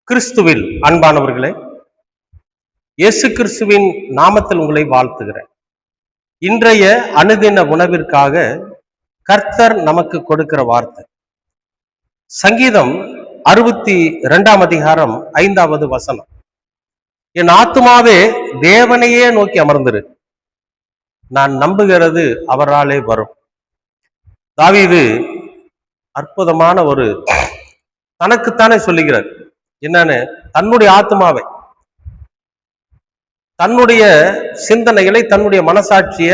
கிறிஸ்துவில் அன்பானவர்களே, இயேசு கிறிஸ்துவின் நாமத்தில் உங்களை வாழ்த்துகிறேன். இன்றைய அனுதின உணவிற்காக கர்த்தர் நமக்கு கொடுக்கிற வார்த்தை சங்கீதம் 62 அதிகாரம் 5வது வசனம். என் ஆத்துமாவே தேவனையே நோக்கி அமர்ந்திரு, நான் நம்புகிறது அவராலே வரும். தாவீது அற்புதமான ஒரு தனக்குத்தானே சொல்லுகிறார். என்னன்னு, தன்னுடைய ஆத்மாவை, தன்னுடைய சிந்தனைகளை, தன்னுடைய மனசாட்சிய,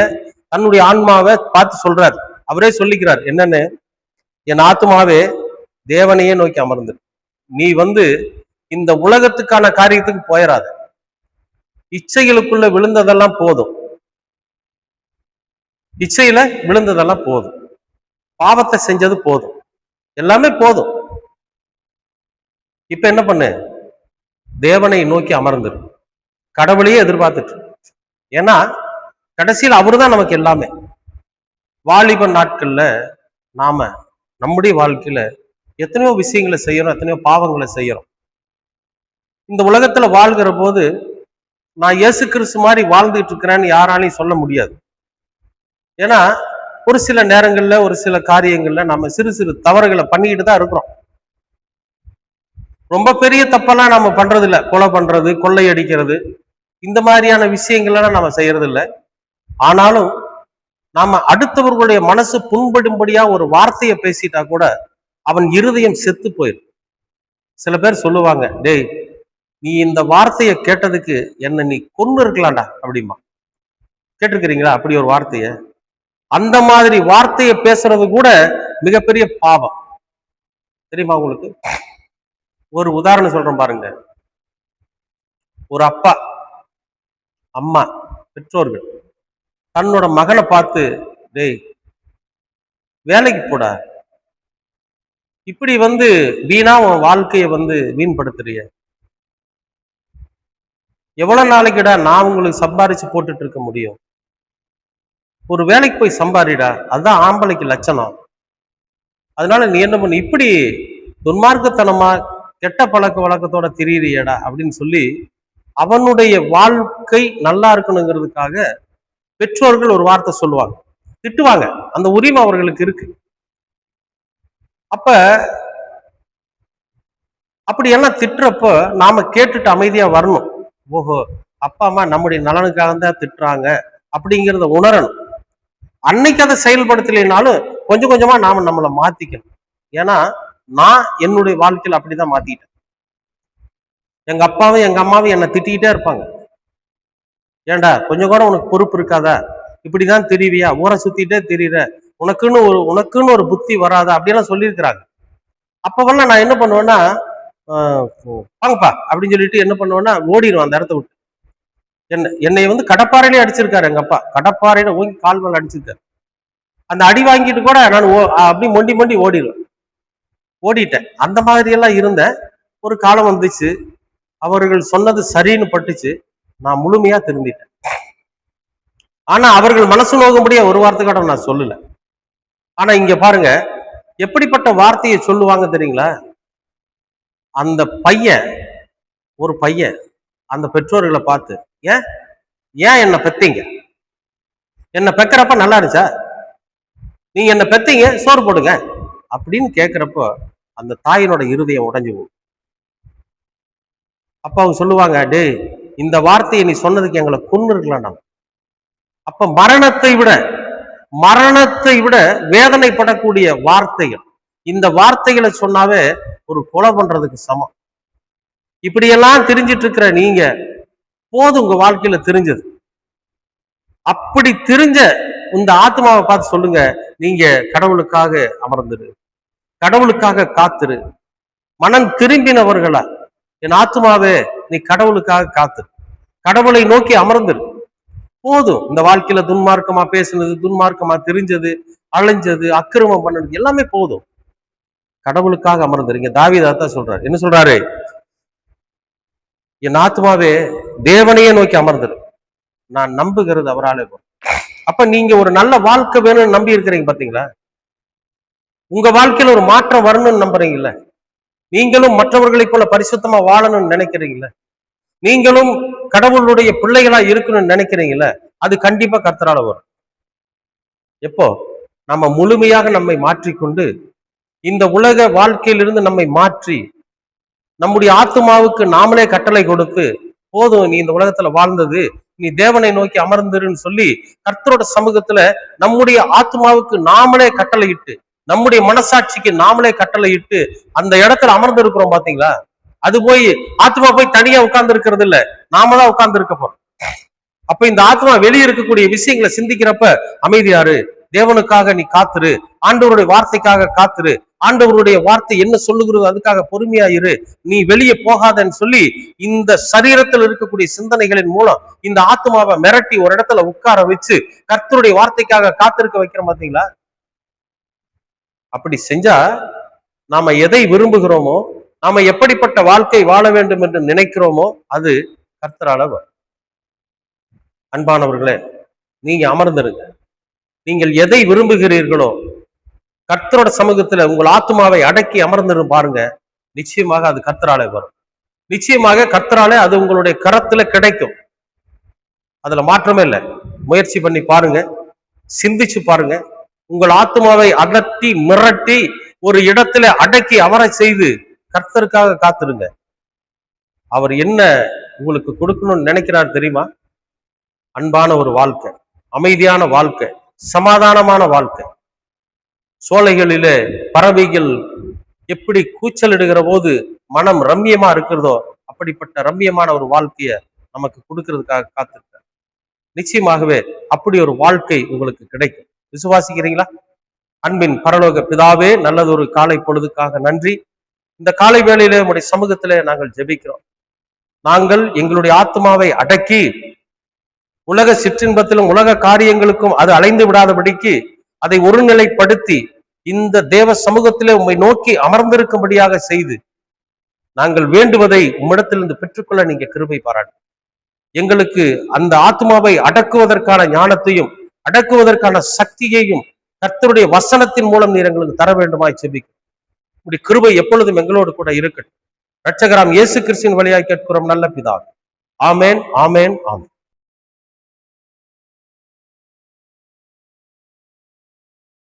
தன்னுடைய ஆன்மாவை பார்த்து சொல்றார். அவரே சொல்லிக்கிறார். என்னன்னு, என் ஆத்மாவே தேவனையே நோக்கி அமர்ந்து, நீ இந்த உலகத்துக்கான காரியத்துக்கு போயிடாத. இச்சைகளுக்குள்ள விழுந்ததெல்லாம் போதும், இச்சையில விழுந்ததெல்லாம் போதும், பாவத்தை செஞ்சது போதும், எல்லாமே போதும். இப்ப என்ன பண்ணு, தேவனை நோக்கி அமர்ந்துரு, கடவுளையே எதிர்பார்த்துட்டு. ஏன்னா கடைசியில் அவருதான் நமக்கு எல்லாமே. வாலிப நாட்கள்ல நாம நம்முடைய வாழ்க்கையில எத்தனையோ விஷயங்களை செய்யறோம், எத்தனையோ பாவங்களை செய்யறோம். இந்த உலகத்துல வாழ்கிற போது நான் இயேசு கிறிஸ்து மாதிரி வாழ்ந்துட்டு இருக்கிறேன்னு யாராலையும் சொல்ல முடியாது. ஏன்னா ஒரு சில நேரங்கள்ல, ஒரு சில காரியங்கள்ல நம்ம சிறு சிறு தவறுகளை பண்ணிக்கிட்டு தான் இருக்கிறோம். ரொம்ப பெரிய தப்பெல்லாம் நம்ம பண்றது இல்லை. கொலை பண்றது, கொள்ளை அடிக்கிறது, இந்த மாதிரியான விஷயங்கள்லாம் நம்ம செய்யறது இல்லை. ஆனாலும் நாம அடுத்தவர்களுடைய மனசு புண்படும்படியா ஒரு வார்த்தையை பேசிட்டா கூட அவன் இருதயம் செத்து போயிடும். சில பேர் சொல்லுவாங்க, டேய் நீ இந்த வார்த்தையை கேட்டதுக்கு என்ன நீ கொன்னு இருக்கலாம்டா அப்படிமா. கேட்டிருக்கிறீங்களா அப்படி ஒரு வார்த்தைய? அந்த மாதிரி வார்த்தையை பேசுறது கூட மிகப்பெரிய பாவம் தெரியுமா உங்களுக்கு? ஒரு உதாரணம் சொல்றேன் பாருங்க. ஒரு அப்பா, அம்மா, பெற்றோர்கள் தன்னோட மகனை பார்த்து, டேய் வேலைக்கு போடா, இப்படி வீணா உன் வாழ்க்கைய வீண்படுத்துறிய, எவ்வளவு நாளைக்குடா நான் உங்களுக்கு சம்பாரிச்சு போட்டுட்டு இருக்க முடியும், ஒரு வேலைக்கு போய் சம்பாரிடா, அதுதான் ஆம்பளைக்கு லட்சணம், அதனால நீ என்ன பண்ணு, இப்படி துன்மார்க்கத்தனமா கெட்ட பழக்க வழக்கத்தோட திரியிறியடா அப்படின்னு சொல்லி அவனுடைய வாழ்க்கை நல்லா இருக்கணுங்கிறதுக்காக பெற்றோர்கள் ஒரு வார்த்தை சொல்லுவாங்க, திட்டுவாங்க. அந்த உரிமை அவர்களுக்கு இருக்கு. அப்ப அப்படியெல்லாம் திட்டுறப்ப நாம கேட்டுட்டு அமைதியா வரணும். ஓஹோ, அப்பா அம்மா நம்முடைய நலனுக்காக தான் திட்டுறாங்க அப்படிங்கிறத உணரணும். அன்னைக்கு அதை செயல்படுத்தலைனாலும் கொஞ்சம் கொஞ்சமா நாம நம்மளை மாத்திக்கணும். ஏன்னா நான் என்னுடைய வாழ்க்கையில அப்படிதான் மாத்திட்டேன். எங்க அப்பாவும் எங்க அம்மாவும் என்னை திட்டிக்கிட்டே இருப்பாங்க. ஏண்டா கொஞ்சம் கூட உனக்கு பொறுப்பு இருக்காதா, இப்படிதான் தெரிவியா, ஊரை சுத்திட்டே தெரியுற, உனக்குன்னு ஒரு புத்தி வராதா அப்படியெல்லாம் சொல்லியிருக்கிறாங்க. அப்பவெல்லாம் நான் என்ன பண்ணுவேன்னா, வாங்கப்பா அப்படின்னு சொல்லிட்டு என்ன பண்ணுவேன்னா ஓடிடுவேன் அந்த இடத்த விட்டு. என்னை கடப்பாறையிலே அடிச்சிருக்காரு எங்க அப்பா. கடப்பாறையில ஓங்கி கால் மேல அடிச்சிருக்காரு. அந்த அடி வாங்கிட்டு கூட நான் அப்படி மொண்டி மொண்டி ஓடிட்டேன். அந்த மாதிரி எல்லாம் இருந்த ஒரு காலம் வந்துச்சு. அவர்கள் சொன்னது சரின்னு பட்டுச்சு. நான் முழுமையா திருந்திட்டேன். ஆனா அவர்கள் மனசு நோக்கும்படியா ஒரு வார்த்தை கூட நான் சொல்லல. ஆனா இங்க பாருங்க, எப்படிப்பட்ட வார்த்தையை சொல்லுவாங்க தெரியுங்களா? அந்த ஒரு பையன் அந்த பெற்றோர்களை பார்த்து, ஏன் என்ன பெத்தீங்க, என்ன பெக்கிறப்ப நல்லா இருந்துச்சா, நீங்க என்ன பெத்தீங்க, சோறு போடுங்க அப்படின்னு கேட்கிறப்போ அந்த தாயினோட இருதயம் உடைஞ்சு போகும். அப்ப அவங்க சொல்லுவாங்க, டேய் இந்த வார்த்தையை நீ சொன்னதுக்கு எங்களை கொன்னு இருக்கலாம். நாம அப்ப மரணத்தை விட வேதனைப்படக்கூடிய வார்த்தைகள், இந்த வார்த்தைகளை சொன்னாவே ஒரு கொலை பண்றதுக்கு சமம். இப்படியெல்லாம் தெரிஞ்சிட்டு இருக்கிற நீங்க போதும் உங்க வாழ்க்கையில தெரிஞ்சது. அப்படி தெரிஞ்ச இந்த ஆத்மாவை பார்த்து சொல்லுங்க, நீங்க கடவுளுக்காக அமர்ந்துரு, கடவுளுக்காக காத்துரு. மனம் திரும்பினவர்களா, என் ஆத்மாவே நீ கடவுளுக்காக காத்துரு, கடவுளை நோக்கி அமர்ந்துரு. போதும் இந்த வாழ்க்கையில துன்மார்க்கமா பேசுனது, துன்மார்க்கமா தெரிஞ்சது, அலைஞ்சது, அக்கிரமம் பண்ணது எல்லாமே போதும், கடவுளுக்காக அமர்ந்துருங்க. தாவீதான் சொல்றாரு. என்ன சொல்றாரு? என் ஆத்மாவே தேவனையே நோக்கி அமர்ந்துரு, நான் நம்புகிறது அவராலே வரும். அப்ப நீங்க ஒரு நல்ல வாழ்க்கை வேணும்னு நம்பி இருக்கிறீங்க பாத்தீங்களா? உங்க வாழ்க்கையில ஒரு மாற்றம் வரணும்னு நம்புறீங்கல்ல? நீங்களும் மற்றவர்களைப் போல பரிசுத்தமா வாழணும்னு நினைக்கிறீங்களா? நீங்களும் கடவுளுடைய பிள்ளைகளா இருக்கணும்னு நினைக்கிறீங்களா? அது கண்டிப்பா கர்த்தரால வரும். எப்போ நம்ம முழுமையாக நம்மை மாற்றிக்கொண்டு இந்த உலக வாழ்க்கையிலிருந்து நம்மை மாற்றி நம்முடைய ஆத்மாவுக்கு நாமளே கட்டளை கொடுத்து, போதும் நீ இந்த உலகத்துல வாழ்ந்தது, நீ தேவனை நோக்கி அமர்ந்துருன்னு சொல்லி கர்த்தரோட சமூகத்துல நம்முடைய ஆத்மாவுக்கு நாமளே கட்டளையிட்டு, நம்முடைய மனசாட்சிக்கு நாமளே கட்டளையிட்டு அந்த இடத்துல அமர்ந்து இருக்கிறோம் பாத்தீங்களா? அது போய் ஆத்மா போய் தனியா உட்கார்ந்து இருக்கிறது இல்ல, நாம தான் உட்கார்ந்து இருக்க போறோம். அப்ப இந்த ஆத்மா வெளியே இருக்கக்கூடிய விஷயங்களை சிந்திக்கிறப்ப அமைதியாரு, தேவனுக்காக நீ காத்துரு, ஆண்டவருடைய வார்த்தைக்காக காத்துரு, ஆண்டவருடைய வார்த்தை என்ன சொல்லுகிறதோ அதுக்காக பொறுமையா இரு, நீ வெளியே போகாதன்னு சொல்லி இந்த சரீரத்தில் இருக்கக்கூடிய சிந்தனைகளின் மூலம் இந்த ஆத்மாவை மிரட்டி ஒரு இடத்துல உட்கார வச்சு கர்த்தருடைய வார்த்தைக்காக காத்திருக்க வைக்கிறோம் பாத்தீங்களா? அப்படி செஞ்சா நாம எதை விரும்புகிறோமோ, நாம எப்படிப்பட்ட வாழ்க்கை வாழ வேண்டும் என்று நினைக்கிறோமோ அது கர்த்தரால வரும். அன்பானவர்களே, நீங்க அமர்ந்திருங்க. நீங்கள் எதை விரும்புகிறீர்களோ கர்த்தரோட சமூகத்துல உங்கள் ஆத்மாவை அடக்கி அமர்ந்து பாருங்க, நிச்சயமாக அது கர்த்தராலே வரும். நிச்சயமாக கர்த்தராலே அது உங்களுடைய கரத்துல கிடைக்கும். அதுல மாற்றமே இல்லை. முயற்சி பண்ணி பாருங்க, சிந்திச்சு பாருங்க. உங்கள் ஆத்மாவை அகற்றி மிரட்டி ஒரு இடத்துல அடக்கி அமர செய்து கர்த்தருக்காக காத்திருங்க. அவர் என்ன உங்களுக்கு கொடுக்கணும்னு நினைக்கிறார் தெரியுமா? அன்பான ஒரு வாழ்க்கை, அமைதியான வாழ்க்கை, சமாதானமான வாழ்க்கை. சோலைகளிலே பறவைகள் எப்படி கூச்சலிடுகிற போது மனம் ரம்யமா இருக்கிறதோ அப்படிப்பட்ட ரம்யமான ஒரு வாழ்க்கைய நமக்கு கொடுக்கிறதுக்காக காத்திருக்கார். நிச்சயமாகவே அப்படி ஒரு வாழ்க்கை உங்களுக்கு கிடைக்கும். விசுவாசிக்கிறீங்களா? அன்பின் பரலோக பிதாவே, நல்லதொரு காலை பொழுதுக்காக நன்றி. இந்த காலை வேளையிலே உங்களுடைய சமூகத்திலே நாங்கள் ஜெபிக்கிறோம். நாங்கள் எங்களுடைய ஆத்மாவை அடக்கி உலக சிற்றின்பத்திலும் உலக காரியங்களுக்கும் அது அலைந்து விடாதபடிக்கு அதை ஒருநிலைப்படுத்தி இந்த தேவ சமூகத்திலே உம்மை நோக்கி அமர்ந்திருக்கும்படியாக செய்து நாங்கள் வேண்டுவதை உம்மிடத்திலிருந்து பெற்றுக்கொள்ள நீங்க கிருபை பாராட்டு. எங்களுக்கு அந்த ஆத்மாவை அடக்குவதற்கான ஞானத்தையும் அடக்குவதற்கான சக்தியையும் கர்த்தருடைய வசனத்தின் மூலம் நீர் எங்களுக்கு தர வேண்டுமாய் செபிக்கும். உடைய கிருபை எப்பொழுதும் எங்களோடு கூட இருக்கட்டும். இரட்சகராம் இயேசு கிறிஸ்துவின் வழியாய் கேட்கிறோம் நல்ல பிதாவே. ஆமேன், ஆமேன், ஆமேன்.